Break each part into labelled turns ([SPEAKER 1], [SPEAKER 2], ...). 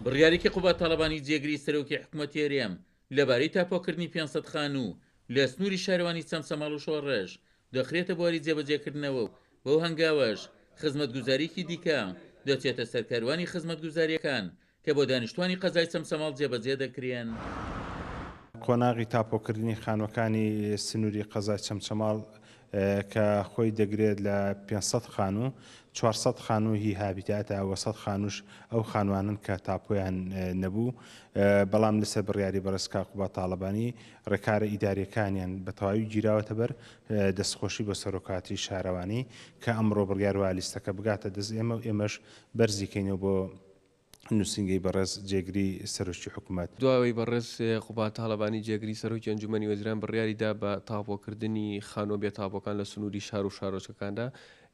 [SPEAKER 1] بڕیارێکی قوبات تاڵەبانی جێگری سەرۆکی حکوومەتی هەرێم لەبارەی تاپۆکردنی 500 خان و لە سنووری شارەوانی چەمسەماڵ و شۆڕژ دەخرێتە بواری جێبەجێکردنەوە و بەو هەنگاوەش خزمەتگوزاریکی دیکە دەچێتە سەرکاروانی خزمەتگوزاریەکان کە بۆ دانیشتوانی قەزای چەمسەماڵ جێبەجێ دەکرێن.
[SPEAKER 2] کۆناغی تاپۆکردنی خانوەکانی سنووری قەزای چەمچەماڵ کە خۆی دەگرێت لە 500 خان و 400 خانووی هابیتاتە 100 خانوش ئەو خانوانن کە تاپۆیان نەبوو، بەڵام لەسەر بڕیاری بەڕێزکا قوبات تاڵەبانی ڕێکارە ئیداریەکانیان بە تەواوی گیراوەتە بەر دەستخۆشی بە سەرۆکاتی شارەوانی کە ئەمڕۆ بڕیار لیستەکە بگاتە دەست ئێمە و ئێمەش بەرزیکەینەوە بۆ نووسنگی بەڕێز جێگری سەرۆکی حکوومەت.
[SPEAKER 3] دواوی بەڕێز قوبات تاڵەبانی جێگری سەرۆکی ئەنجومەنی وەزیران بڕیاریدا بە تاپۆکردنی خانۆ بێتاپۆکان لە سنووری شار و شارۆچەکاندا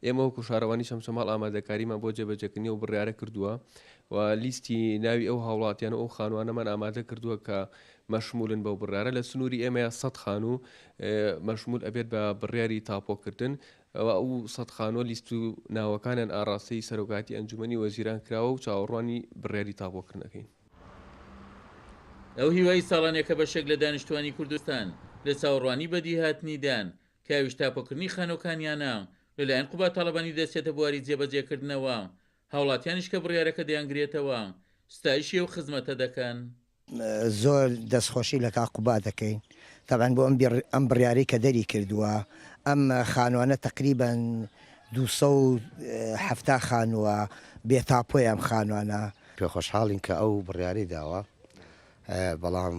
[SPEAKER 3] ئێمە وەکو شارەوانی چەمچەماڵ ئامادەکاریمان بۆ جێبەجێکردنی و بڕیارە کردووە و لیستی ناوی ئەو هاوڵاتیان و ئەو خانوانەمان ئامادە کردووە کە مەشمولن بەو بڕیارە لە سنووری ئێمە 100 خانوو مەشمول ئەبێت بە بڕیاری تاپۆکردن ئەو 100 خانۆ لیست و ناوەکانیان ئاڕاستەی سەرۆکاتی ئەنجومەنی وەزیران کراوە و چاوەڕوانی بڕیاری تاپۆکردنەکەین.
[SPEAKER 1] ئەو هیوای ساڵانێکە بەشێک لە دانیشتوانی کوردستان لە چاوەڕوانی بەدیهاتنیدان کاویش تاپۆکردنی خانۆکانیانە لەلایەن قوبات تاڵەبانی دەچێتە بواری جێبەجێکردنەوە، هاوڵاتیانیش کە بڕیارەکە دەیانگرێتەوە ستایشی ئەو خزمەتە دەکەن.
[SPEAKER 4] زۆر دەستخۆشی لە قوبات دەکەین تەبەن بۆ ئەم بڕیاری کە دەری کردووە ئەم خانوانە تقریبان 270 خانووە بێتاپۆی ئەم خانوانە.
[SPEAKER 5] پێ خۆشحاڵین کە ئەو بڕیاری داوە، بەڵام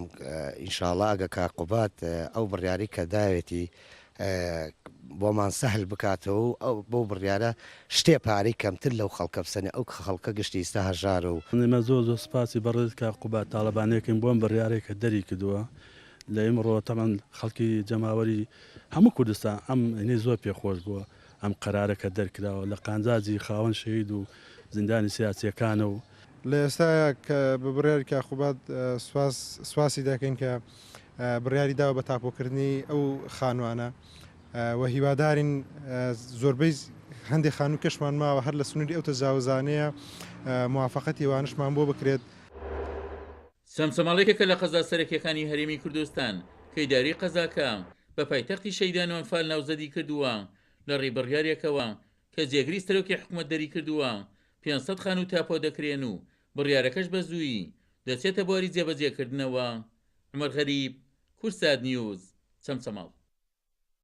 [SPEAKER 5] ئینشاءڵڵا ئەگە کا قوبات ئەو بڕیاری کە داوێتی بۆمان سەهل بکاتەوە و ئەو بۆ بڕیارە شتێ پارەی کەمتر لەو خەڵکە بسەنێ ئەو خەڵکە گشتی ئێستا هەژارە و
[SPEAKER 6] ئێمە زۆر سپاسی بەڕێز کا قوبات تاڵەبانێکین بۆم بڕیارێکە دەری کردووە لە ئێمڕۆ تەمەن خەڵکی جەماوەری هەموو کوردستان ئەم زۆر پێخۆش بووە ئەم قەرارەکە دەرکراوە لە قانجازی خاوەن شەهید و زیندانی سیاسیەکانە و
[SPEAKER 7] لە ئێستا کە بە بڕیاری کا قوبات سواسی دەکەین کە بڕیاری داوە بە تاپۆکردنی ئەو خانوانە و هیوادارین زۆربەی هەندێک خانوو کەشمان ماوە هەر لە سنووری ئەو تەجاوزانەیە موافقەتی وانشمان بۆ بکرێت.
[SPEAKER 1] چەمسەماڵێکێکە لە قەزا سەرەکیەکانی هەرێمی کوردستان کە ئیداری قەزاکە بە پایتەختی شەیدان و ئەنفال ناوزەدی کردووە لە ڕێبڕیارێکەوە کە جێگری سەرۆکی حکوومەت دەری کردووە 500 خانوو تاپۆ دەکرێن و بڕیارەکەش بە زوویی دەچێتە بواری جێبەجێکردنەوە. عومەر غەریب، کورسات نیوز، چەمسەماڵ.